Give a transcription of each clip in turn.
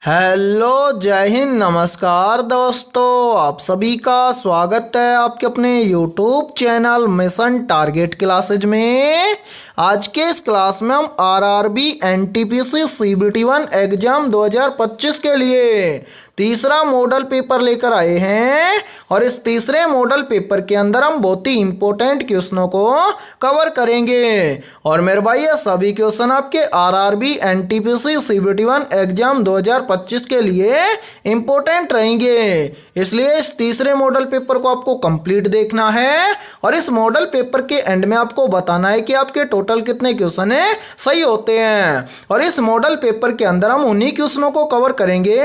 Hello, जय हिंद, नमस्कार दोस्तों। आप सभी का स्वागत है आपके अपने YouTube channel mission target classes में। आज के इस क्लास में हम आरआरबी एनटीपीसी सीबीटी1 एग्जाम 2025 के लिए तीसरा मॉडल पेपर लेकर आए हैं और इस तीसरे मॉडल पेपर के अंदर हम बहुत ही इंपॉर्टेंट क्वेश्चनों को कवर करेंगे। और मेरे भाई ये सभी क्वेश्चन आपके आरआरबी एनटीपीसी सीबीटी1 एग्जाम 2025 के लिए इंपॉर्टेंट रहेंगे, इसलिए इस तीसरे मॉडल पेपर को आपको कंप्लीट देखना है और इस मॉडल पेपर के एंड में आपको बताना है कि आपके टोटल कितने क्वेश्चन है सही होते हैं। और इस मॉडल पेपर के अंदर हम उन्हीं क्वेश्चनों को कवर करेंगे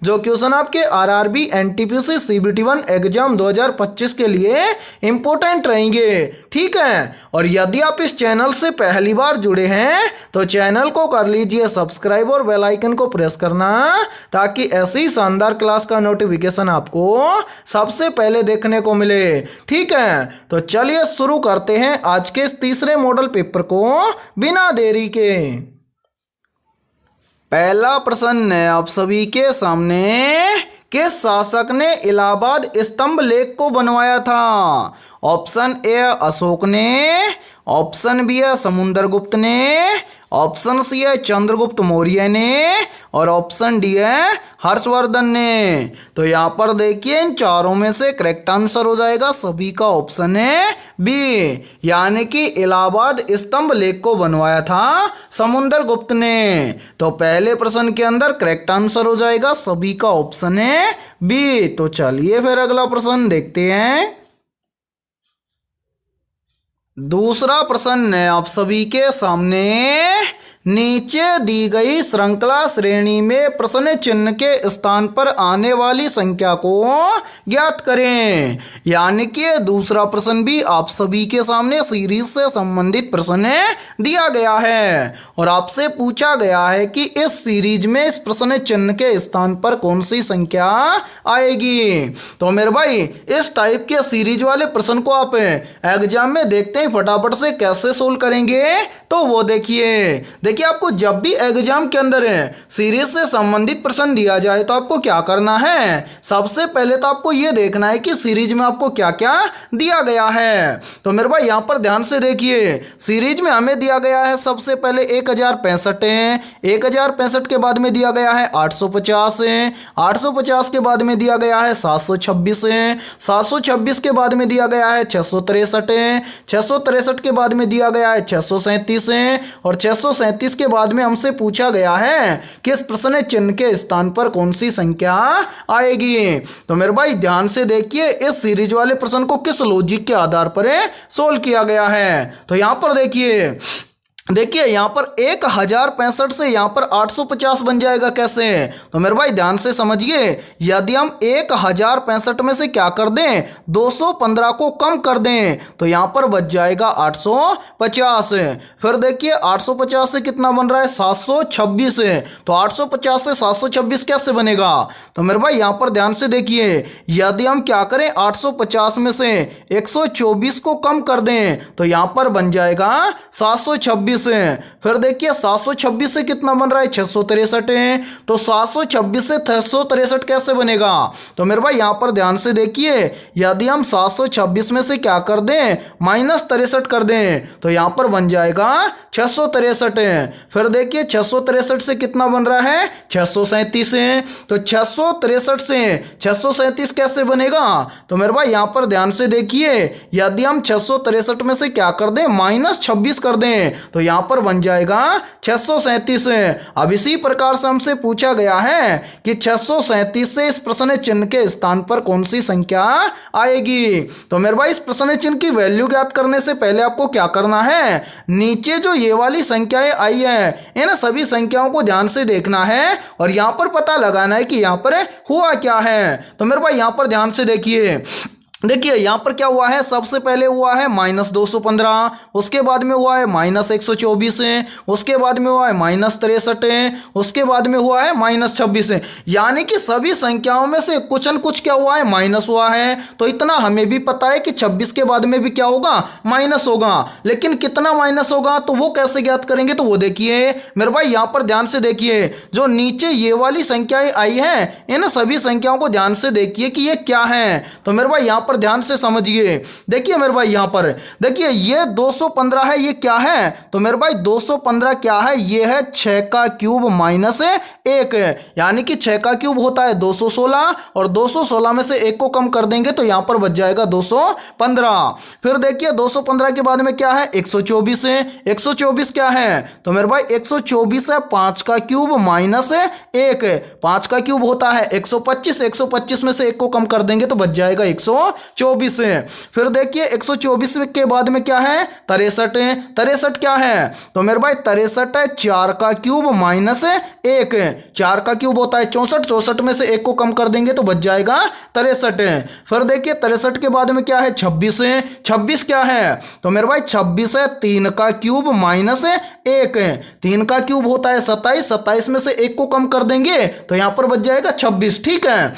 जो क्वेश्चन आपके आरआरबी एनटीपीसी सीबीटी1 एग्जाम 2025 के लिए इंपॉर्टेंट रहेंगे, ठीक है। और यदि आप इस चैनल से पहली बार जुड़े हैं तो चैनल को कर लीजिए सब्सक्राइब और बेल आइकन को प्रेस करना, ताकि ऐसी शानदार क्लास का नोटिफिकेशन आपको सबसे पहले देखने को मिले, ठीक है। तो चलिए शुरू करते हैं आज के इस तीसरे मॉडल पेपर को बिना देरी के। पहला प्रश्न है आप सभी के सामने, किस शासक ने इलाहाबाद स्तंभ लेख को बनवाया था? ऑप्शन ए अशोक ने, ऑप्शन बी है समुद्रगुप्त ने, ऑप्शन सी है चंद्रगुप्त मौर्य ने और ऑप्शन डी है हर्षवर्धन ने। तो यहाँ पर देखिए इन चारों में से करेक्ट आंसर हो जाएगा सभी का ऑप्शन है बी, यानी कि इलाहाबाद स्तंभ लेख को बनवाया था समुद्रगुप्त ने। तो पहले प्रश्न के अंदर करेक्ट आंसर हो जाएगा सभी का ऑप्शन है बी। तो चलिए फिर अगला प्रश्न देखते हैं। दूसरा प्रश्न है आप सभी के सामने, नीचे दी गई श्रृंखला श्रेणी में प्रश्न चिन्ह के स्थान पर आने वाली संख्या को ज्ञात करें। यानी कि दूसरा प्रश्न भी आप सभी के सामने सीरीज से संबंधित प्रश्न दिया गया है और आपसे पूछा गया है कि इस सीरीज में इस प्रश्न चिन्ह के स्थान पर कौन सी संख्या आएगी। तो मेरे भाई इस टाइप के सीरीज वाले प्रश्न को आप एग्जाम में देखते हैं फटाफट से कैसे सोल्व करेंगे। तो वो देखिए आपको जब भी एग्जाम के अंदर सीरीज से संबंधित प्रश्न दिया जाए तो आपको क्या करना है, सबसे पहले तो आपको यह देखना है कि सीरीज में आपको क्या क्या दिया गया है। तो मेरे भाई यहां पर ध्यान से देखिए, सीरीज में हमें दिया गया है सबसे पहले 1065 है, 1065 के बाद में दिया गया है 850 है, 850 के बाद में दिया गया है 726 है, 726 के बाद में दिया गया है 663 है, 663 के बाद में दिया गया है 637 है और 637 के बाद में हमसे पूछा गया है कि इस प्रश्न चिन्ह के स्थान पर कौन सी संख्या आएगी। तो मेरे भाई ध्यान से देखिए इस सीरीज वाले प्रश्न को किस लॉजिक के आधार पर सोल्व किया गया है। तो यहां पर देखिए यहाँ पर 1065 से यहाँ पर 850 बन जाएगा कैसे। तो मेरे भाई ध्यान से समझिए, यदि हम 1065 में से क्या कर दें 215 को कम कर दें तो यहाँ पर बच जाएगा 850। फिर देखिए 850 से कितना बन रहा है 726 है, तो 850 से 726 कैसे बनेगा। तो मेरे भाई यहाँ पर ध्यान से देखिए, यदि हम क्या करें 850 में से 124 को कम कर दें तो यहाँ पर बन जाएगा 726 है। फिर देखिए 726 से कितना बन रहा है 663 है, तो 726 से 663 कैसे बनेगा। तो मेरे भाई यहां पर ध्यान से देखिए, यदि हम 726 में से क्या कर दें -63 कर दें तो यहां पर बन जाएगा 663 है। फिर देखिए 663 से कितना बन रहा है 637 है, तो 663 से 637 कैसे बनेगा। तो मेरे भाई यहां पर ध्यान से देखिए, यदि हम 663 में से क्या कर दें -26 कर दें तो यहां पर बन जाएगा 637 है। अब इसी प्रकार से हमसे पूछा गया है कि 637 से इस प्रश्न चिन्ह के स्थान पर कौन सी संख्या आएगी। तो मेरे भाई इस प्रश्न चिन्ह की वैल्यू ज्ञात करने से पहले आपको क्या करना है, नीचे जो ये वाली संख्याएं आई है इन सभी संख्याओं को ध्यान से देखना है और यहां पर पता लगाना है कि यहां पर हुआ क्या है। तो मेरे भाई यहां पर ध्यान से देखिए, देखिए यहाँ पर क्या हुआ है, सबसे पहले हुआ है -215, उसके बाद में हुआ है -124, उसके बाद में हुआ है -63, उसके बाद में हुआ है -26। यानी कि सभी संख्याओं में से कुछ न कुछ क्या हुआ है, माइनस हुआ है। तो इतना हमें भी पता है कि 26 के बाद में भी क्या होगा, माइनस होगा। लेकिन कितना माइनस होगा तो वो कैसे ज्ञात करेंगे, तो वो देखिए मेरे भाई यहाँ पर ध्यान से देखिए, जो नीचे ये वाली संख्याएं आई हैं इन सभी संख्याओं को ध्यान से देखिए कि ये क्या है। तो मेरे भाई यहाँ पर ध्यान से समझिए, देखिए मेरे भाई यहाँ पर देखिए ये 215 है, ये क्या है, तो मेरे भाई 215 क्या है, ये है 6 का क्यूब माइनस 1, यानी कि 6 का क्यूब होता है 216 और 216 में से 1 को कम कर देंगे तो यहाँ पर बच जाएगा 215। फिर देखिए 215 के बाद में क्या है, 124 है। 124 क्या है, तो मेरे भाई 124 है 5 का क्यूब माइनस 1, 5 का क्यूब होता है 125, 125 में से 1 को कम कर देंगे तो बच जाएगा 124 है। फिर देखिए 124 के बाद में क्या है, 63 है। 63 क्या है, तो मेरे भाई 63 है 4 का क्यूब माइनस 1, 4 का क्यूब होता है 64, 64 में से 1 को कम कर देंगे तो बच जाएगा 63 है। फिर देखिए 63 के बाद में क्या है, 26 है। 26 क्या है, तो मेरे भाई 26 है 3 का क्यूब माइनस 1, 3 का क्यूब होता है 27, 27 में से 1 को कम कर देंगे तो यहाँ पर बच जाएगा 26। ठीक है,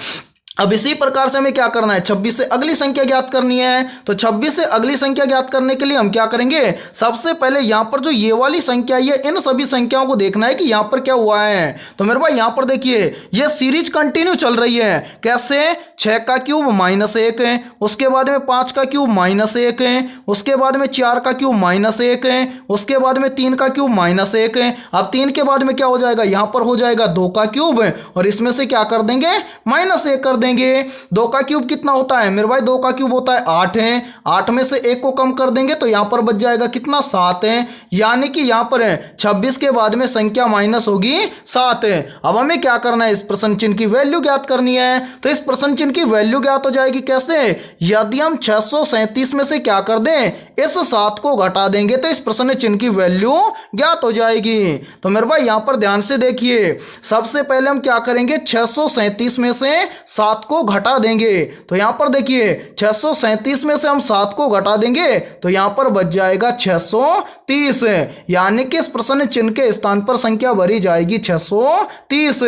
अब इसी प्रकार से हमें क्या करना है, 26 से अगली संख्या ज्ञात करनी है। तो 26 से अगली संख्या ज्ञात करने के लिए हम क्या करेंगे, सबसे पहले यहाँ पर जो ये वाली संख्या है इन सभी संख्याओं को देखना है कि यहाँ पर क्या हुआ है। तो मेरे भाई यहाँ पर देखिए ये सीरीज कंटिन्यू चल रही है, कैसे, 6 का क्यूब माइनस 1 है, उसके बाद में 5 का क्यूब माइनस 1 है, उसके बाद में 4 का क्यूब माइनस 1 है, उसके बाद में 3 का क्यूब माइनस 1 है। अब 3 के बाद में क्या हो जाएगा, यहाँ पर हो जाएगा 2 का क्यूब और इसमें से क्या कर देंगे, -1 कर देंगे। 2 का क्यूब कितना होता है मेरे भाई, 2 का क्यूब होता है 8 है, 8 में से 1 को कम कर देंगे तो यहाँ पर बच जाएगा कितना, 7 है। यानी कि यहाँ पर 26 के बाद में संख्या माइनस होगी 7 है। अब हमें क्या करना है, इस प्रश्न चिन्ह की वैल्यू ज्ञात करनी है। तो इस प्रश्न चिन्ह की वैल्यू ज्ञात हो जाएगी कैसे, यदि हम 637 में से क्या कर दें, इस 7 को घटा देंगे तो इस प्रश्न चिन्ह की वैल्यू ज्ञात हो जाएगी। तो मेरे भाई यहाँ पर ध्यान से देखिए, सबसे पहले हम क्या करेंगे, 637 में से 7 को घटा देंगे। तो यहाँ पर देखिए 637 में से हम 7 को घटा देंगे तो यहाँ पर बच जाएगा 630, यानी कि इस प्रश्न चिन्ह के स्थान पर संख्या भरी जाएगी 630।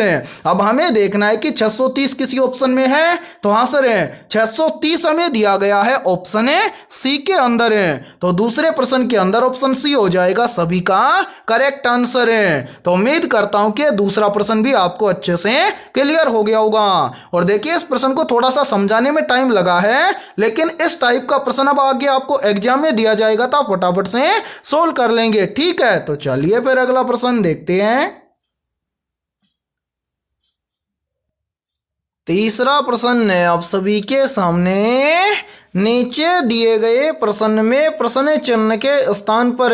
अब हमें देखना है कि 630 किसी ऑप्शन में है, तो हाँ सर 630 हमें दिया गया है ऑप्शन सी के अंदर है। तो दूसरे प्रश्न के अंदर ऑप्शन सी हो जाएगा सभी का करेक्ट आंसर है। तो उम्मीद करता हूं कि दूसरा प्रश्न भी आपको अच्छे से क्लियर हो गया होगा। और देखिए इस प्रश्न को थोड़ा सा समझाने में टाइम लगा है, लेकिन इस टाइप का प्रश्न अब आगे आपको एग्जाम में दिया जाएगा तो आप फटाफट से सोल्व कर लेंगे। ठीक है, तो चलिए फिर अगला प्रश्न देखते हैं। तीसरा प्रश्न है आप सभी के सामने, नीचे दिए गए प्रश्न में प्रश्न चिन्ह के स्थान पर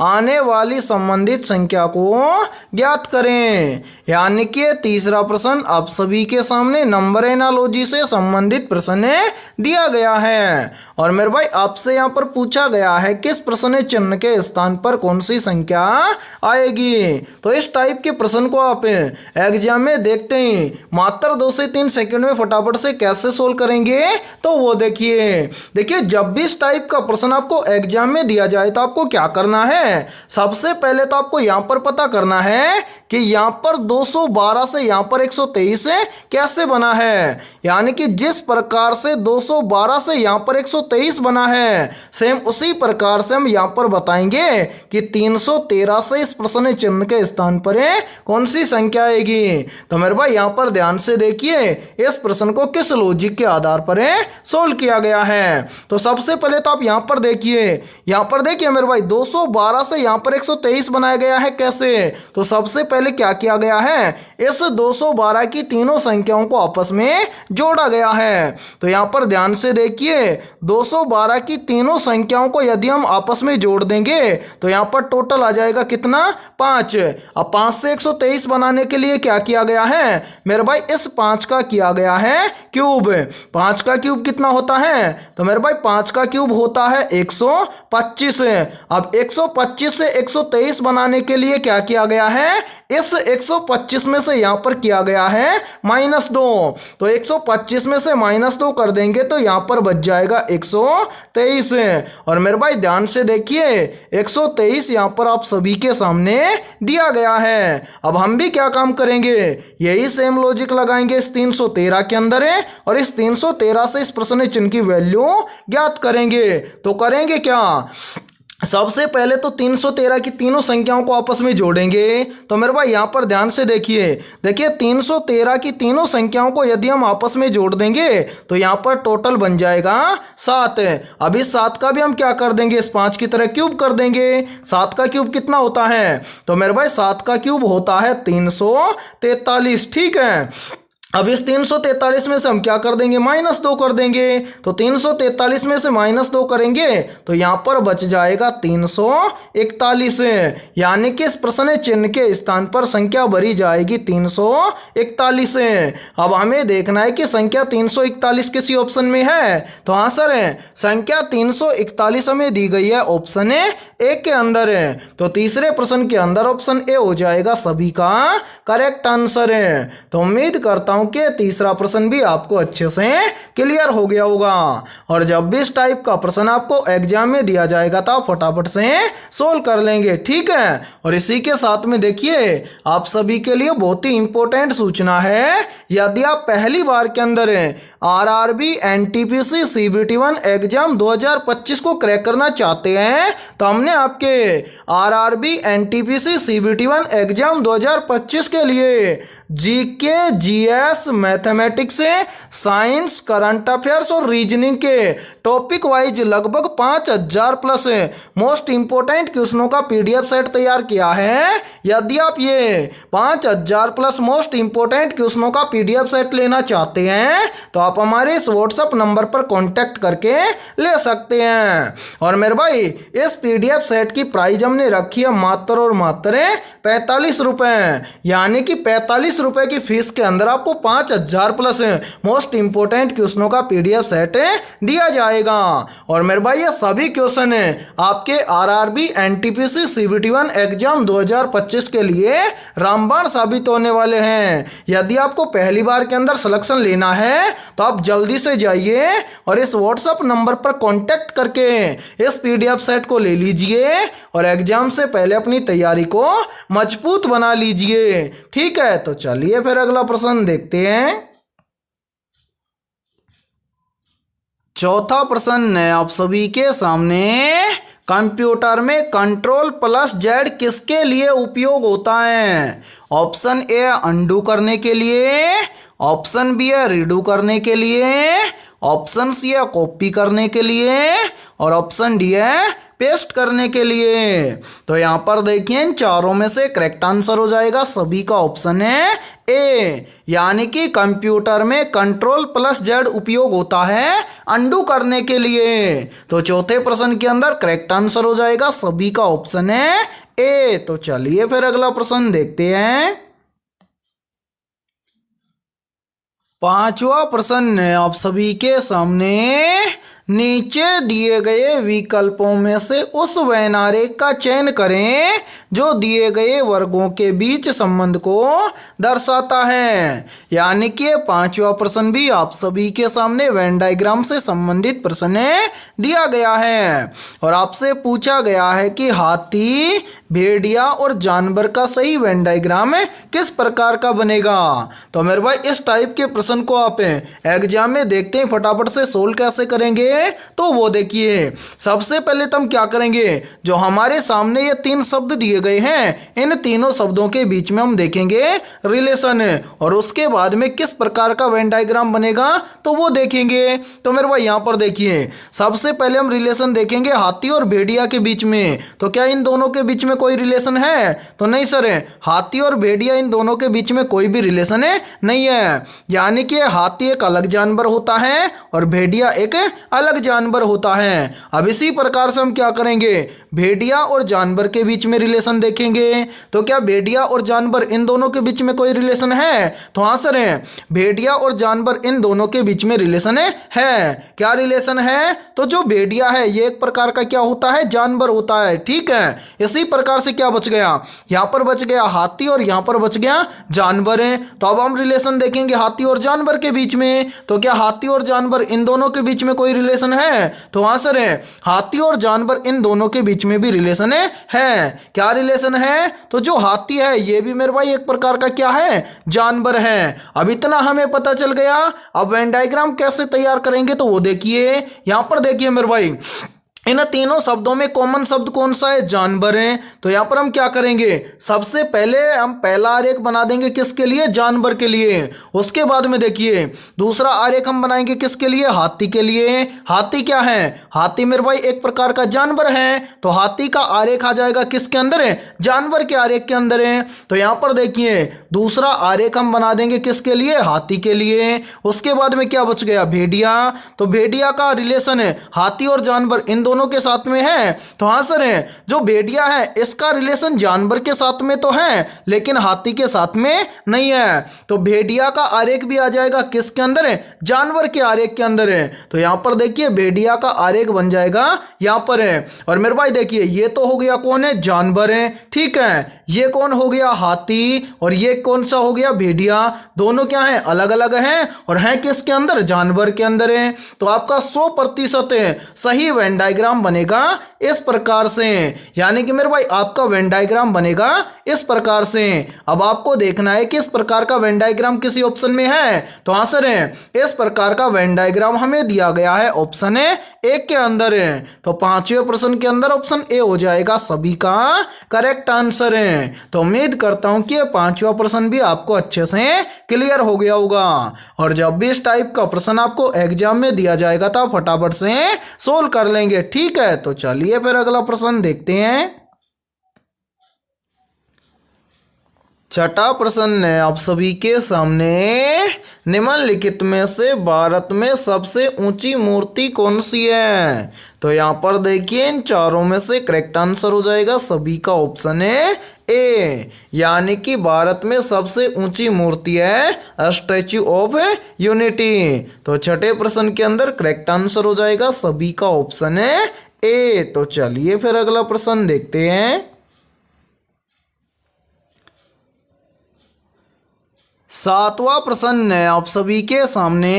आने वाली संबंधित संख्या को ज्ञात करें। यानी कि तीसरा प्रश्न आप सभी के सामने नंबर एनालॉजी से संबंधित प्रश्न दिया गया है और मेरे भाई आपसे यहाँ पर पूछा गया है किस प्रश्न चिन्ह के स्थान पर कौन सी संख्या आएगी। तो इस टाइप के प्रश्न को आप एग्जाम में देखते ही मात्र 2 से 3 सेकंड में फटाफट से कैसे सोल्व करेंगे, तो वो देखिए जब भी इस टाइप का प्रश्न आपको एग्जाम में दिया जाए तो आपको क्या करना है, सबसे पहले तो आपको यहाँ पर पता करना है कि यहाँ पर 212 से यहाँ पर 123 कैसे बना है। यानी कि जिस प्रकार से 212 से यहाँ पर 123 बना है, सेम उसी प्रकार से हम यहाँ पर बताएंगे कि 313 से इस प्रश्न चिन्ह के स्थान पर कौन सी संख्या आएगी। तो मेरे भाई यहाँ पर ध्यान से देखिए इस प्रश्न को किस लॉजिक के आधार पर सोल्व किया गया है। तो सबसे पहले तो आप यहाँ पर देखिए मेरे भाई 212 से यहाँ पर 123 बनाया गया है कैसे। तो सबसे पहले क्या किया गया है, इस 212 की तीनों संख्याओं को आपस में जोड़ा गया है। तो यहाँ पर ध्यान से देखिए 212 की तीनों संख्याओं को यदि हम आपस में जोड़ देंगे तो यहाँ पर टोटल आ जाएगा कितना, 5। अब 5 से 123 बनाने के लिए क्या किया गया है मेरे भाई, इस 5 का किया गया है क्यूब। 5 का क्यूब कितना होता है, तो मेरे भाई 5 का क्यूब होता है 125। अब 125 से 123 बनाने के लिए क्या किया गया है, इस 125 में से यहाँ पर किया गया है -2, तो 125 में से -2 कर देंगे तो यहाँ पर बच जाएगा 123। और मेरे भाई ध्यान से देखिए 123 यहाँ पर आप सभी के सामने दिया गया है। अब हम भी क्या काम करेंगे, यही सेम लॉजिक लगाएंगे इस 313 के अंदर है और इस 313 से इस प्रश्न चिन्ह की वैल्यू ज्ञात करेंगे। तो करेंगे क्या, सबसे पहले तो 313 की तीनों संख्याओं को आपस में जोड़ेंगे। तो मेरे भाई यहाँ पर ध्यान से देखिए 313 की तीनों संख्याओं को यदि हम आपस में जोड़ देंगे तो यहाँ पर टोटल बन जाएगा 7। अब इस 7 का भी हम क्या कर देंगे, इस 5 की तरह क्यूब कर देंगे। 7 का क्यूब कितना होता है, तो मेरे भाई 7 का क्यूब होता है 343। ठीक है, अब इस 343 में से हम क्या कर देंगे, -2 कर देंगे। तो 343 में से -2 करेंगे तो यहाँ पर बच जाएगा 341, यानी कि इस प्रश्न चिन्ह के स्थान पर संख्या भरी जाएगी 341। अब हमें देखना है कि संख्या 341 किसी ऑप्शन में है, तो हाँ सर संख्या 341 हमें दी गई है ऑप्शन ए के अंदर है। तो तीसरे प्रश्न के अंदर ऑप्शन ए हो जाएगा सभी का करेक्ट आंसर है। तो उम्मीद करता हूं कि तीसरा प्रश्न भी आपको अच्छे से क्लियर हो गया होगा। और जब भी इस टाइप का प्रश्न आपको एग्जाम में दिया जाएगा तो आप फटाफट से सोल्व कर लेंगे। ठीक है, और इसी के साथ में देखिए आप सभी के लिए बहुत ही इंपॉर्टेंट सूचना है, यदि आप पहली बार के अंदर आरआरबी एनटीपीसी सीबीटी1 एग्जाम 2025 को क्रैक करना चाहते हैं तो हमने आपके आरआरबी एनटीपीसी सीबीटी1 एग्जाम 2025 के लिए GK, GS, mathematics, science, current affairs और रीजनिंग के टॉपिक वाइज लगभग 5000 प्लस मोस्ट इंपोर्टेंट क्वेश्चनों का पीडीएफ सेट तैयार किया है। यदि आप ये 5000 प्लस मोस्ट इंपोर्टेंट क्वेश्चनों का पीडीएफ सेट लेना चाहते हैं तो आप हमारे इस व्हाट्सएप नंबर पर कांटेक्ट करके ले सकते हैं। और मेरे भाई इस पीडीएफ सेट की प्राइस हमने रखी है मात्र और मात्र 45 रुपये, यानी कि 45 रुपये की फीस के अंदर आपको 5000 प्लस मोस्ट इंपोर्टेंट क्वेश्चनों का पीडीएफ सेट दिया जाएगा। और मेरे भाई ये सभी क्वेश्चन आपके आरआरबी एनटीपीसी सीबीटी1 एग्जाम 2025 के लिए रामबाण साबित होने वाले हैं। यदि आपको पहली बार के अंदर सिलेक्शन लेना है तो आप जल्दी से जाइए और इस व्हाट्सएप नंबर पर कांटेक्ट करके इस पीडीएफ सेट को ले लीजिए और एग्जाम से पहले अपनी तैयारी को मजबूत बना लीजिए। ठीक है, तो चलिए फिर अगला प्रश्न देखते हैं। चौथा प्रश्न है आप सभी के सामने, कंप्यूटर में Ctrl+Z किसके लिए उपयोग होता है। ऑप्शन ए अंडू करने के लिए, ऑप्शन बी है रीडू करने के लिए, ऑप्शन सी है कॉपी करने के लिए और ऑप्शन डी है पेस्ट करने के लिए। तो यहाँ पर देखिए इन चारों में से करेक्ट आंसर हो जाएगा सभी का ऑप्शन है ए, यानी कि कंप्यूटर में Ctrl+Z उपयोग होता है अंडू करने के लिए। तो चौथे प्रश्न के अंदर करेक्ट आंसर हो जाएगा सभी का ऑप्शन है ए। तो चलिए फिर अगला प्रश्न देखते हैं। पांचवा प्रश्न है आप सभी के सामने, नीचे दिए गए विकल्पों में से उस वैनारेख का चयन करें जो दिए गए वर्गों के बीच संबंध को दर्शाता है। यानी कि पांचवा प्रश्न भी आप सभी के सामने वेन डायग्राम से संबंधित प्रश्न दिया गया है और आपसे पूछा गया है कि हाथी, भेड़िया और जानवर का सही वेन डायग्राम किस प्रकार का बनेगा। तो मेरे भाई इस टाइप के प्रश्न को आप एग्जाम में देखते हैं फटाफट से सोल्व कैसे करेंगे। तो वो देखिए सबसे पहले तो हम क्या करेंगे, जो हमारे सामने ये 3 शब्द दिए गए हैं इन तीनों शब्दों के बीच में हम देखेंगे रिलेशन और उसके बाद में किस प्रकार का वेन डायग्राम बनेगा तो वो देखेंगे। तो मेरे भाई यहाँ पर देखिए सबसे पहले हम रिलेशन देखेंगे हाथी और भेड़िया के बीच में। तो क्या इन दोनों के बीच में कोई रिलेशन है, तो नहीं सर, हाथी और भेड़िया इन दोनों के बीच में कोई भी रिलेशन नहीं है। यानी कि हाथी एक अलग जानवर होता है और भेड़िया एक अलग अलग जानवर होता है। अब इसी प्रकार से हम क्या करेंगे, भेड़िया और जानवर के बीच में रिलेशन देखेंगे। तो क्या भेड़िया और जानवर इन दोनों के बीच में कोई रिलेशन है? तो आंसर है भेड़िया और जानवर इन दोनों के बीच में रिलेशन है। क्या रिलेशन है? तो जो भेड़िया है ये एक प्रकार का क्या होता है, जानवर होता है। ठीक है, इसी प्रकार से क्या बच गया, यहाँ पर बच गया हाथी और यहाँ पर बच गया जानवर है। तो अब हम रिलेशन देखेंगे हाथी और जानवर के बीच में। तो क्या हाथी और जानवर इन दोनों के बीच में कोई रिलेशन है? तो आंसर है हाथी और जानवर इन दोनों के बीच में भी रिलेशन है। क्या रिलेशन है? तो जो हाथी है ये भी मेरे भाई एक प्रकार का क्या है, जानवर है। अब इतना हमें पता चल गया। अब वेन डायग्राम कैसे तैयार करेंगे तो वो देखिए, यहां पर देखिए मेरे भाई, इन तीनों शब्दों में कॉमन शब्द कौन सा है, जानवर है। तो यहां पर हम क्या करेंगे, सबसे पहले हम पहला आरेख बना देंगे किसके लिए, जानवर के लिए। उसके बाद में देखिए दूसरा आरेख हम बनाएंगे किसके लिए, हाथी के लिए। हाथी क्या है, हाथी मेरे भाई एक प्रकार का जानवर है। तो हाथी का आरेख आ जाएगा किसके अंदर है, जानवर के आरेख के अंदर है। तो यहां पर देखिए दूसरा आरेख हम बना देंगे किसके लिए, हाथी के लिए। उसके बाद में क्या बच गया, भेड़िया। तो भेड़िया का रिलेशन है हाथी और जानवर इन दोनों के साथ में है। तो आंसर है जो भेड़िया है इसका रिलेशन जानवर के साथ में तो है लेकिन हाथी के साथ में नहीं है। तो भेड़िया का आरेख भी आ जाएगा किसके अंदर है, जानवर के आरेख के अंदर है। तो यहां पर देखिए भेड़िया का आरेख बन जाएगा यहां पर है। और मेरे भाई देखिए ये तो हो गया कौन है, जानवर है। ठीक है, ये कौन हो गया, हाथी। और ये कौन सा हो गया, भेड़िया। दोनों क्या है, अलग अलग हैं और हैं किसके अंदर, जानवर के अंदर है। तो आपका 100% सही वेन डायग्राम बनेगा इस प्रकार से। यानी कि मेरे भाई आपका वेन डायग्राम बनेगा इस प्रकार से। अब आपको देखना है कि इस प्रकार का वेन डायग्राम किसी ऑप्शन में है। तो आंसर है इस प्रकार का वेन डायग्राम हमें दिया गया है ऑप्शन ए एक के अंदर है। तो पांचवें प्रश्न के अंदर ऑप्शन ए हो जाएगा सभी का करेक्ट आंसर है। तो उम्मीद करता हूं कि ये पांचवा प्रश्न भी आपको अच्छे से क्लियर हो गया होगा। और जब भी इस टाइप का प्रश्न आपको एग्जाम में दिया जाएगा तो फटाफट से सोल्व कर लेंगे। ठीक है, तो चलिए फिर अगला प्रश्न देखते हैं। छठा प्रश्न है आप सभी के सामने, निम्नलिखित में से भारत में सबसे ऊंची मूर्ति कौन सी है? तो यहाँ पर देखिए इन चारों में से करेक्ट आंसर हो जाएगा सभी का ऑप्शन है ए। यानी कि भारत में सबसे ऊंची मूर्ति है स्टैच्यू ऑफ यूनिटी। तो छठे प्रश्न के अंदर करेक्ट आंसर हो जाएगा सभी का ऑप्शन है ए। तो चलिए फिर अगला प्रश्न देखते हैं। सातवां प्रश्न है आप सभी के सामने,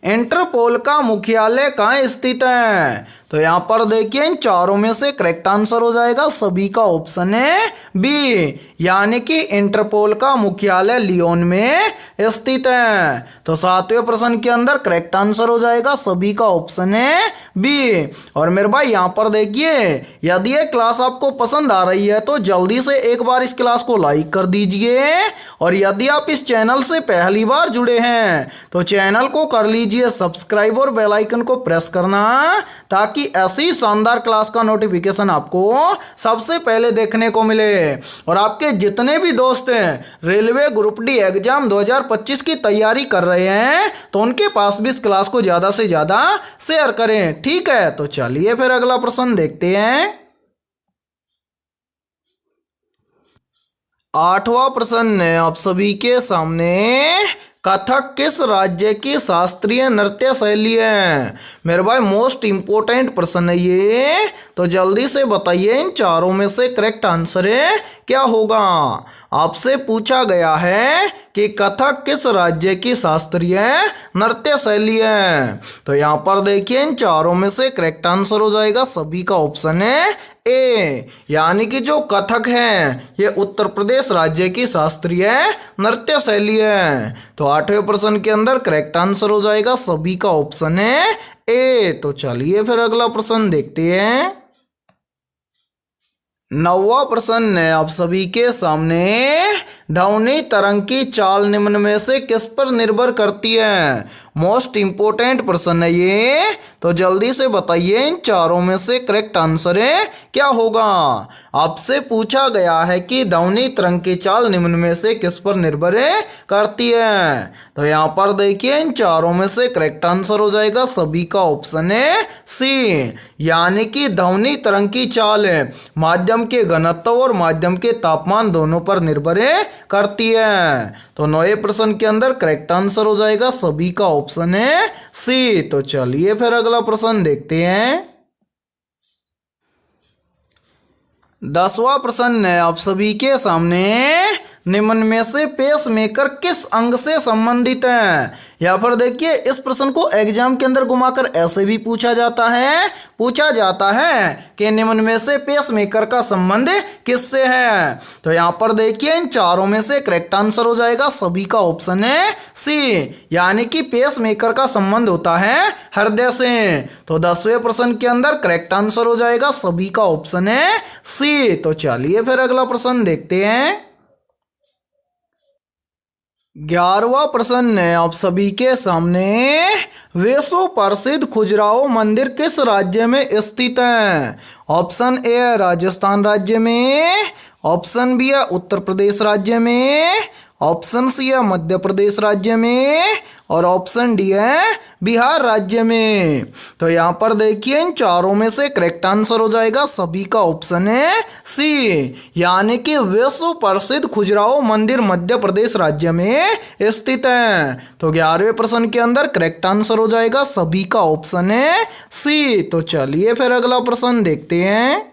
इंटरपोल का मुख्यालय कहाँ स्थित है? तो यहाँ पर देखिए इन चारों में से करेक्ट आंसर हो जाएगा सभी का ऑप्शन है बी। यानी कि इंटरपोल का मुख्यालय लियोन में स्थित है। तो सातवें प्रश्न के अंदर करेक्ट आंसर हो जाएगा सभी का ऑप्शन है बी। और मेरे भाई यहाँ पर देखिए यदि ये क्लास आपको पसंद आ रही है तो जल्दी से एक बार इस क्लास को लाइक कर दीजिए। और यदि आप इस चैनल से पहली बार जुड़े हैं तो चैनल को कर लीजिए सब्सक्राइब और बेल आइकन को प्रेस करना, ताकि ऐसी शानदार क्लास का नोटिफिकेशन आपको सबसे पहले देखने को मिले। और आपके जितने भी दोस्त हैं रेलवे ग्रुप डी एग्जाम 2025 की तैयारी कर रहे हैं तो उनके पास भी इस क्लास को ज़्यादा से ज़्यादा शेयर करें। ठीक है, तो चलिए फिर अगला प्रश्न देखते हैं। आठवां प्रश्न है आप सभी के सामने, कथक किस राज्य की शास्त्रीय नृत्य शैली है? मेरे भाई मोस्ट इंपोर्टेंट प्रश्न है ये, तो जल्दी से बताइए इन चारों में से करेक्ट आंसर है क्या होगा। आपसे पूछा गया है कि कथक किस राज्य की शास्त्रीय नृत्य शैली है। तो यहाँ पर देखिए इन चारों में से करेक्ट आंसर हो जाएगा सभी का ऑप्शन है ए। यानी कि जो कथक है ये उत्तर प्रदेश राज्य की शास्त्रीय नृत्य शैली है। तो आठवें प्रश्न के अंदर करेक्ट आंसर हो जाएगा सभी का ऑप्शन है ए। तो चलिए फिर अगला प्रश्न देखते हैं। नौवां प्रश्न है आप सभी के सामने, ध्वनि तरंग की चाल निम्न में से किस पर निर्भर करती है? मोस्ट इंपोर्टेंट प्रश्न है ये, तो जल्दी से बताइए इन चारों में से करेक्ट आंसर है क्या होगा। आपसे पूछा गया है कि ध्वनि तरंग की चाल निम्न में से किस पर निर्भर करती है, तो यहाँ पर देखिए इन चारों में से करेक्ट आंसर हो जाएगा सभी का ऑप्शन है सी, यानी कि ध्वनि तरंग की चाल माध्यम के घनत्व और माध्यम के तापमान दोनों पर निर्भर करती है। तो 9वें प्रश्न के अंदर करेक्ट आंसर हो जाएगा सभी का ऑप्शन है सी। तो चलिए फिर अगला प्रश्न देखते हैं। 10वां प्रश्न है आप सभी के सामने, निम्न में से पेसमेकर किस अंग से संबंधित है? या फिर देखिए इस प्रश्न को एग्जाम के अंदर घुमाकर ऐसे भी पूछा जाता है कि निम्न में से पेसमेकर का संबंध किससे है? तो यहाँ पर देखिए इन चारों में से करेक्ट आंसर हो जाएगा सभी का ऑप्शन है सी, यानी कि पेसमेकर का संबंध होता है हृदय से। तो 10वें प्रश्न के अंदर करेक्ट आंसर हो जाएगा सभी का ऑप्शन है सी। तो चलिए फिर अगला प्रश्न देखते हैं। 11वां प्रश्न है आप सभी के सामने, विश्व प्रसिद्ध खजुराहो मंदिर किस राज्य में स्थित है? ऑप्शन ए है राजस्थान राज्य में, ऑप्शन बी है उत्तर प्रदेश राज्य में, ऑप्शन सी है मध्य प्रदेश राज्य में और ऑप्शन डी है बिहार राज्य में। तो यहाँ पर देखिए इन चारों में से करेक्ट आंसर हो जाएगा सभी का ऑप्शन है सी, यानी कि विश्व प्रसिद्ध खजुराहो मंदिर मध्य प्रदेश राज्य में स्थित है। तो 11वें प्रश्न के अंदर करेक्ट आंसर हो जाएगा सभी का ऑप्शन है सी। तो चलिए फिर अगला प्रश्न देखते हैं।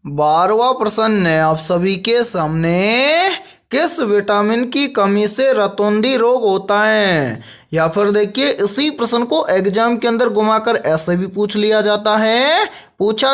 12वां प्रश्न है आप सभी के सामने, किस विटामिन की कमी से रतौंधी रोग होता है? या फिर देखिए इसी प्रश्न को एग्जाम के अंदर घुमाकर ऐसे भी पूछा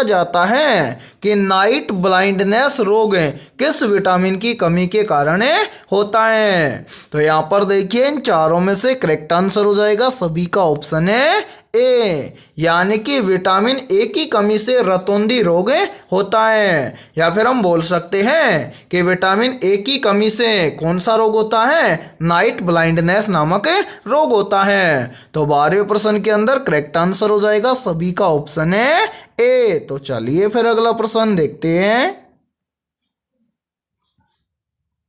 जाता है कि नाइट ब्लाइंडनेस रोग किस विटामिन की कमी के कारण होता है? तो यहाँ पर देखिए इन चारों में से करेक्ट आंसर हो जाएगा सभी का ऑप्शन है ए, यानी कि विटामिन ए की कमी से रतौंधी रोग होता है। या फिर हम बोल सकते हैं कि विटामिन ए की कमी से कौन सा रोग होता है? नाइट ब्लाइंडनेस नामक रोग होता है। तो 12वें प्रश्न के अंदर करेक्ट आंसर हो जाएगा सभी का ऑप्शन है ए। तो चलिए फिर अगला प्रश्न देखते हैं।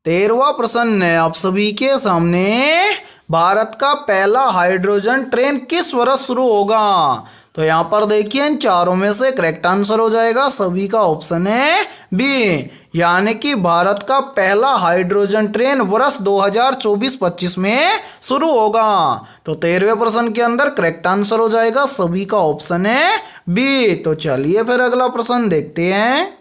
13वां प्रश्न है आप सभी के सामने, भारत का पहला हाइड्रोजन ट्रेन किस वर्ष शुरू होगा? तो यहाँ पर देखिए इन चारों में से करेक्ट आंसर हो जाएगा सभी का ऑप्शन है बी, यानी कि भारत का पहला हाइड्रोजन ट्रेन वर्ष 2024-25 में शुरू होगा। तो 13वें प्रश्न के अंदर करेक्ट आंसर हो जाएगा सभी का ऑप्शन है बी। तो चलिए फिर अगला प्रश्न देखते हैं।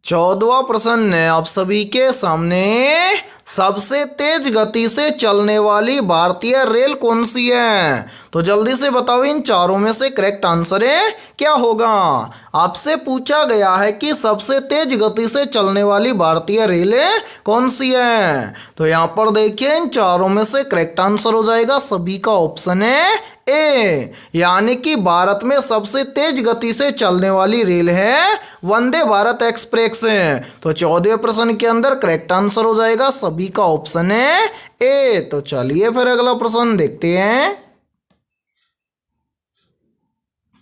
14वां प्रश्न है आप सभी के सामने, सबसे तेज गति से चलने वाली भारतीय रेल कौन सी है? तो जल्दी से बताओ इन चारों में से करेक्ट आंसर है क्या होगा। आपसे पूछा गया है कि सबसे तेज गति से चलने वाली भारतीय रेल कौन सी है? तो यहाँ पर देखिए इन चारों में से करेक्ट आंसर हो जाएगा सभी का ऑप्शन है ए, यानी कि भारत में सबसे तेज गति से चलने वाली रेल है वंदे भारत एक्सप्रेस। तो 14वें प्रश्न के अंदर करेक्ट आंसर हो जाएगा सभी का ऑप्शन है ए। तो चलिए फिर अगला प्रश्न देखते हैं।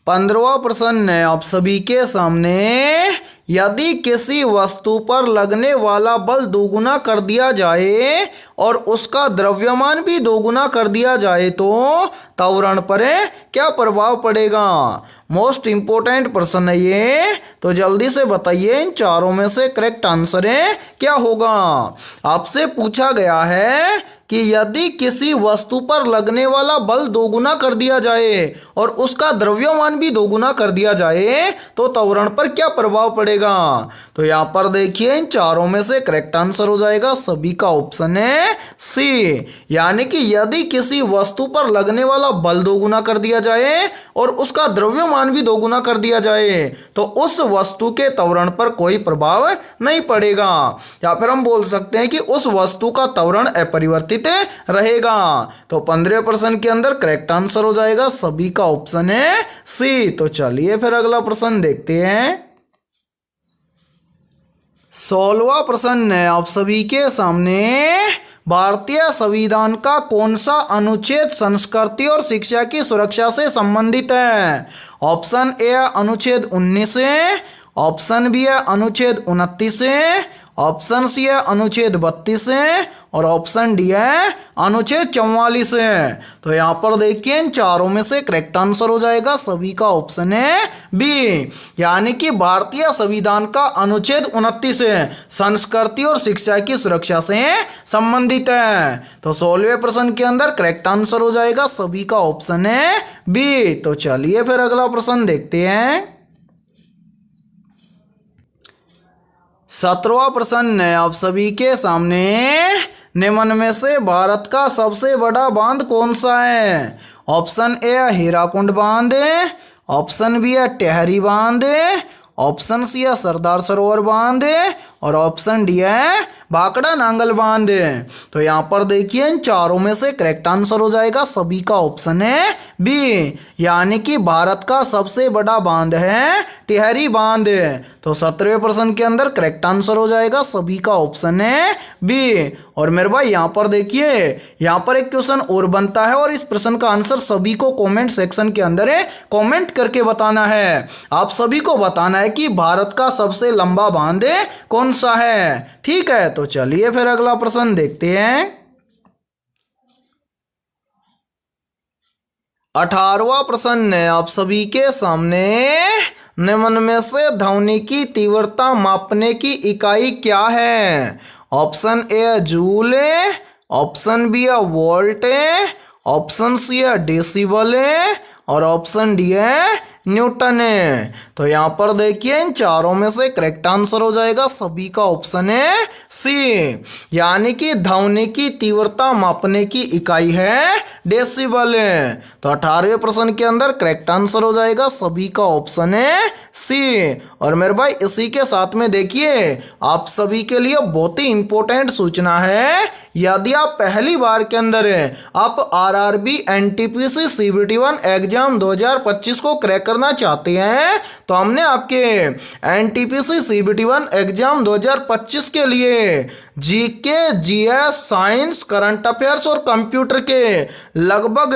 15वां प्रश्न है आप सभी के सामने, यदि किसी वस्तु पर लगने वाला बल दोगुना कर दिया जाए और उसका द्रव्यमान भी दोगुना कर दिया जाए तो त्वरण पर क्या प्रभाव पड़ेगा? मोस्ट इंपोर्टेंट प्रश्न है ये, तो जल्दी से बताइए इन चारों में से करेक्ट आंसर क्या होगा। आपसे पूछा गया है कि यदि किसी वस्तु पर लगने वाला बल दोगुना कर दिया जाए और उसका द्रव्यमान भी दोगुना कर दिया जाए तो त्वरण पर क्या प्रभाव पड़ेगा? तो यहाँ पर देखिए इन चारों में से करेक्ट आंसर हो जाएगा सभी का ऑप्शन है सी, यानी कि यदि किसी वस्तु पर लगने वाला बल दोगुना कर दिया जाए और उसका द्रव्यमान भी दोगुना कर दिया जाए तो उस वस्तु के त्वरण पर कोई प्रभाव नहीं पड़ेगा, या फिर हम बोल सकते हैं कि उस वस्तु का त्वरण अपरिवर्तित रहेगा। तो 15वें प्रश्न के अंदर करेक्ट आंसर हो जाएगा सभी का ऑप्शन है सी। तो चलिए फिर अगला प्रश्न देखते हैं। 16वां प्रश्न है आप सभी के सामने। भारतीय संविधान का कौन सा अनुच्छेद संस्कृति और शिक्षा की सुरक्षा से संबंधित है? ऑप्शन ए है अनुच्छेद 19 है, ऑप्शन बी है अनुच्छेद 29 है, ऑप्शन सी है अनुच्छेद 32 है और ऑप्शन डी है अनुच्छेद 44 है। तो यहाँ पर देखिए इन चारों में से करेक्ट आंसर हो जाएगा सभी का ऑप्शन है बी, यानी कि भारतीय संविधान का अनुच्छेद 29 है संस्कृति और शिक्षा की सुरक्षा से संबंधित है। तो 16वें प्रश्न के अंदर करेक्ट आंसर हो जाएगा सभी का ऑप्शन है बी। तो चलिए फिर अगला प्रश्न देखते हैं। 17वां प्रश्न है आप सभी के सामने। निम्न में से भारत का सबसे बड़ा बांध कौन सा है? ऑप्शन ए है हीराकुंड बांध, ऑप्शन बी है टेहरी बांध, ऑप्शन सी है सरदार सरोवर बांध और ऑप्शन डी है भाखड़ा नांगल बांध। तो यहाँ पर देखिए इन चारों में से करेक्ट आंसर हो जाएगा सभी का ऑप्शन है बी, यानी कि भारत का सबसे बड़ा बांध है टिहरी बांध। तो 17वें प्रश्न के अंदर करेक्ट आंसर हो जाएगा सभी का ऑप्शन है बी। और मेरे भाई यहाँ पर देखिए यहाँ पर एक क्वेश्चन और बनता है और इस प्रश्न का आंसर सभी को कमेंट सेक्शन के अंदर कमेंट करके बताना है। आप सभी को बताना है कि भारत का सबसे लंबा बांध कौन सा है, ठीक है। तो चलिए फिर अगला प्रश्न देखते हैं। 18वां प्रश्न है आप सभी के सामने। निम्न में से ध्वनि की तीव्रता मापने की इकाई क्या है? ऑप्शन ए है जूल, ऑप्शन बी है वोल्ट, ऑप्शन सी है डेसिबल और ऑप्शन डी है न्यूटन है। तो यहाँ पर देखिए इन चारों में से करेक्ट आंसर हो जाएगा सभी का ऑप्शन है सी, यानी कि ध्वनि की तीव्रता मापने की इकाई है डेसिबल। तो 18वें प्रश्न के अंदर करेक्ट आंसर हो जाएगा सभी का ऑप्शन है सी। और मेरे भाई इसी के साथ में देखिए आप सभी के लिए बहुत ही इंपॉर्टेंट सूचना है। यदि आप पहली बार के अंदर आप आरआरबी एनटीपीसी सीबीटी1 एग्जाम 2025 को क्रैक करना चाहते हैं तो हमने आपके एनटीपीसी सीबीटी1 एग्जाम 2025 के लिए GK, GS, science, current affairs और कंप्यूटर के लगभग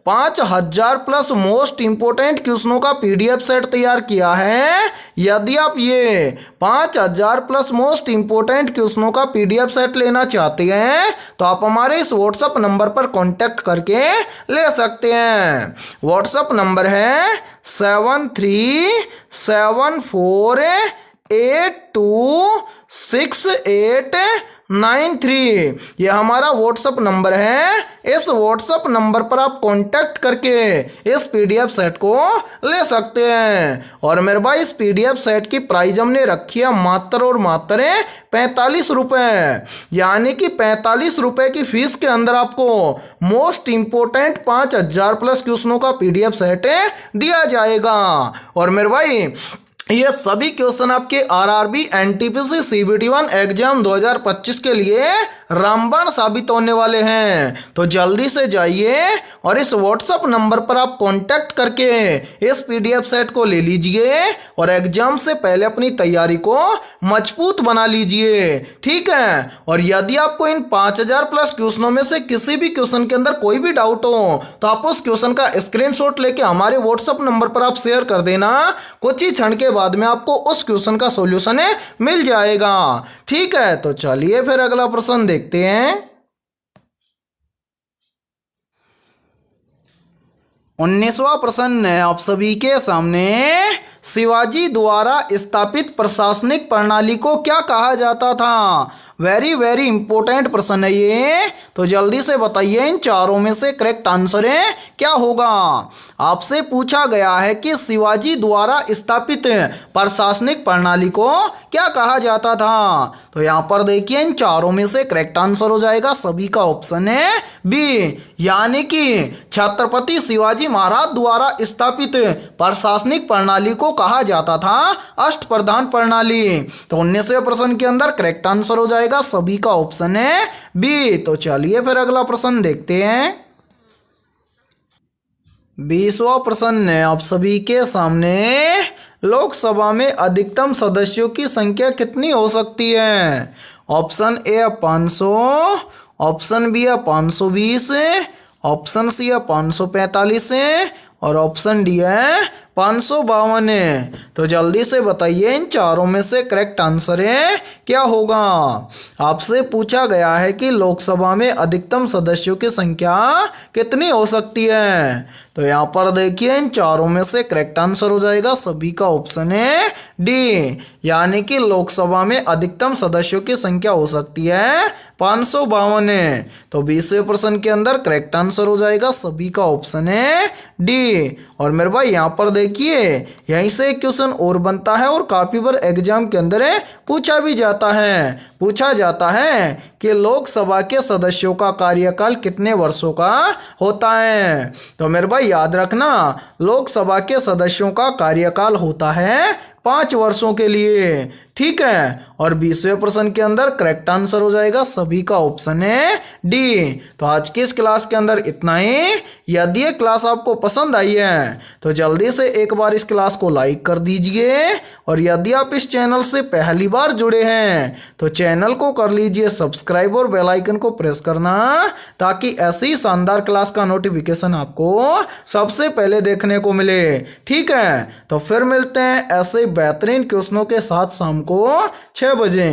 5000 प्लस मोस्ट इंपोर्टेंट क्वेश्चनों का पीडीएफ सेट तैयार किया है। यदि आप ये 5000 प्लस मोस्ट इंपोर्टेंट क्वेश्चनों का पीडीएफ सेट लेना चाहते हैं तो आप हमारे इस व्हाट्सएप नंबर पर कांटेक्ट करके ले सकते हैं। व्हाट्सएप नंबर है 7374826893। ये हमारा व्हाट्सएप नंबर है। इस व्हाट्सएप नंबर पर आप कांटेक्ट करके इस पीडीएफ सेट को ले सकते हैं। और मेरे भाई इस पीडीएफ सेट की प्राइस हमने रखी है मात्र और मात्र 45 रुपये, यानी कि 45 रुपये की फीस के अंदर आपको मोस्ट इंपोर्टेंट 5000 प्लस क्वेश्चनों का पीडीएफ सेट दिया जाएगा। और मेरे भाई ये सभी क्वेश्चन आपके आरआरबी एनटीपीसी सीबीटी1 एग्जाम 2025 के लिए रामबाण साबित होने वाले हैं। तो जल्दी से जाइए और इस व्हाट्सएप नंबर पर आप कांटेक्ट करके इस पीडीएफ सेट को ले लीजिए और एग्जाम से पहले अपनी तैयारी को मजबूत बना लीजिए, ठीक है। और यदि आपको इन 5000 प्लस क्वेश्चनों में से किसी भी क्वेश्चन के अंदर कोई भी डाउट हो तो आप उस क्वेश्चन का स्क्रीनशॉट लेके हमारे व्हाट्सएप नंबर पर आप शेयर कर देना। कुछ ही क्षण के बाद में आपको उस क्वेश्चन का सॉल्यूशन मिल जाएगा, ठीक है। तो चलिए फिर अगला प्रश्न देखते हैं। 19वां प्रश्न है आप सभी के सामने। शिवाजी द्वारा स्थापित प्रशासनिक प्रणाली को क्या कहा जाता था? वेरी वेरी इंपॉर्टेंट प्रश्न है ये, तो जल्दी से बताइए इन चारों में से करेक्ट आंसर क्या होगा। आपसे पूछा गया है कि शिवाजी द्वारा स्थापित प्रशासनिक प्रणाली को क्या कहा जाता था। तो यहाँ पर देखिए इन चारों में से करेक्ट आंसर हो जाएगा सभी का ऑप्शन है बी, यानी कि छत्रपति शिवाजी महाराज द्वारा स्थापित प्रशासनिक प्रणाली को कहा जाता था अष्टप्रधान प्रणाली। तो 19वें प्रश्न के अंदर करेक्ट आंसर हो जाएगा सभी का ऑप्शन है बी। तो चलिए फिर अगला प्रश्न देखते हैं। 20वां प्रश्न है आप सभी के सामने, लोकसभा में अधिकतम सदस्यों की संख्या कितनी हो सकती है? ऑप्शन ए है 500, ऑप्शन बी है 520, ऑप्शन सी है 545 और ऑप्शन डी है 552 है। तो जल्दी से बताइए इन चारों में से करेक्ट आंसर है क्या होगा? आपसे पूछा गया है कि लोकसभा में अधिकतम सदस्यों की संख्या कितनी हो सकती है। तो यहाँ पर देखिए इन चारों में से करेक्ट आंसर हो जाएगा सभी का ऑप्शन है डी, यानी कि लोकसभा में अधिकतम सदस्यों की संख्या हो सकती है 552। तो 20वें प्रश्न के अंदर करेक्ट आंसर हो जाएगा सभी का ऑप्शन है डी। और मेरे भाई यहाँ पर देखिए यहीं से एक क्वेश्चन और बनता है और काफी बार एग्जाम के अंदर पूछा भी जाता है कि लोकसभा के सदस्यों का कार्यकाल कितने वर्षों का होता है। तो मेरे भाई याद रखना लोकसभा के सदस्यों का कार्यकाल होता है 5 वर्षों के लिए, ठीक है। और 20वें प्रश्न के अंदर करेक्ट आंसर हो जाएगा सभी का ऑप्शन है डी। तो आज की इस क्लास के अंदर इतना ही। यदि ये क्लास आपको पसंद आई है तो जल्दी से एक बार इस क्लास को लाइक कर दीजिए, और यदि आप इस चैनल से पहली बार जुड़े हैं तो चैनल को कर लीजिए सब्सक्राइब और बेल आइकन को प्रेस करना, ताकि ऐसी शानदार क्लास का नोटिफिकेशन आपको सबसे पहले देखने को मिले, ठीक है। तो फिर मिलते हैं ऐसे बेहतरीन क्वेश्चनों के साथ शाम को 6 बजे।